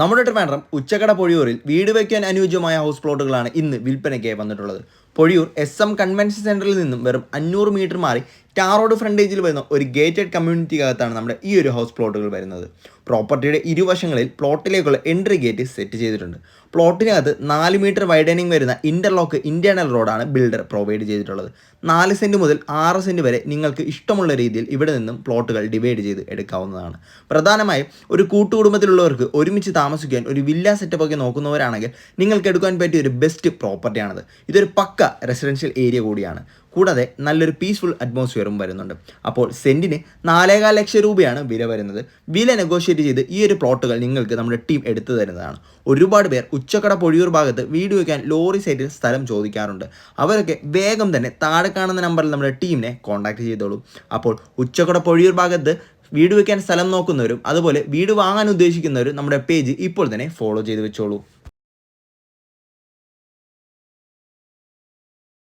നമ്മുടെ ട്രിവാൻഡ്രം ഉച്ചക്കട പൊഴിയൂരിൽ വീട് വയ്ക്കാൻ അനുയോജ്യമായ ഹൗസ് പ്ലോട്ടുകളാണ് ഇന്ന് വിൽപ്പനയ്ക്കായി വന്നിട്ടുള്ളത്. പൊഴിയൂർ SM കൺവെൻഷൻ സെൻറ്ററിൽ നിന്നും വെറും 500 മീറ്റർ മാറി ടാർ റോഡ് ഫ്രണ്ടേജിൽ വരുന്ന ഒരു ഗേറ്റഡ് കമ്മ്യൂണിറ്റിക്കകത്താണ് നമ്മുടെ ഈ ഒരു ഹൗസ് പ്ലോട്ടുകൾ വരുന്നത്. പ്രോപ്പർട്ടിയുടെ ഇരുവശങ്ങളിൽ പ്ലോട്ടിലേക്കുള്ള എൻട്രി ഗേറ്റ് സെറ്റ് ചെയ്തിട്ടുണ്ട്. പ്ലോട്ടിനകത്ത് 4 മീറ്റർ വൈഡനിങ് വരുന്ന ഇൻ്റർലോക്ക് ഇൻറ്റേർണൽ റോഡാണ് ബിൽഡർ പ്രൊവൈഡ് ചെയ്തിട്ടുള്ളത്. 4 സെൻറ്റ് മുതൽ 6 സെൻറ്റ് വരെ നിങ്ങൾക്ക് ഇഷ്ടമുള്ള രീതിയിൽ ഇവിടെ നിന്നും പ്ലോട്ടുകൾ ഡിവൈഡ് ചെയ്ത് എടുക്കാവുന്നതാണ്. പ്രധാനമായും ഒരു കൂട്ടുകുടുംബത്തിലുള്ളവർക്ക് ഒരുമിച്ച് താമസിക്കാൻ ഒരു വില്ല സെറ്റപ്പൊക്കെ നോക്കുന്നവരാണെങ്കിൽ നിങ്ങൾക്ക് എടുക്കാൻ പറ്റിയ ഒരു ബെസ്റ്റ് പ്രോപ്പർട്ടിയാണിത്. ഇതൊരു പക്ക റെസിഡൻഷ്യൽ ഏരിയ കൂടിയാണ്. കൂടാതെ നല്ലൊരു പീസ്ഫുൾ അറ്റ്മോസ്ഫിയറും വരുന്നുണ്ട്. അപ്പോൾ സെൻറ്റിന് 4.25 ലക്ഷം രൂപയാണ് വില വരുന്നത്. വില നെഗോഷിയേറ്റ് ചെയ്ത് ഈ ഒരു പ്ലോട്ടുകൾ നിങ്ങൾക്ക് നമ്മുടെ ടീം എടുത്തു തരുന്നതാണ്. ഒരുപാട് പേർ ഉച്ചക്കട പൊഴിയൂർ ഭാഗത്ത് വീട് വയ്ക്കാൻ ലോറി സൈറ്റിൽ സ്ഥലം ചോദിക്കാറുണ്ട്. അവരൊക്കെ വേഗം തന്നെ താഴെ കാണുന്ന നമ്പറിൽ നമ്മുടെ ടീമിനെ കോൺടാക്ട് ചെയ്തോളൂ. അപ്പോൾ ഉച്ചക്കട പൊഴിയൂർ ഭാഗത്ത് വീട് വയ്ക്കാൻ സ്ഥലം നോക്കുന്നവരും അതുപോലെ വീട് വാങ്ങാൻ ഉദ്ദേശിക്കുന്നവരും നമ്മുടെ പേജ് ഇപ്പോൾ തന്നെ ഫോളോ ചെയ്ത് വെച്ചോളൂ.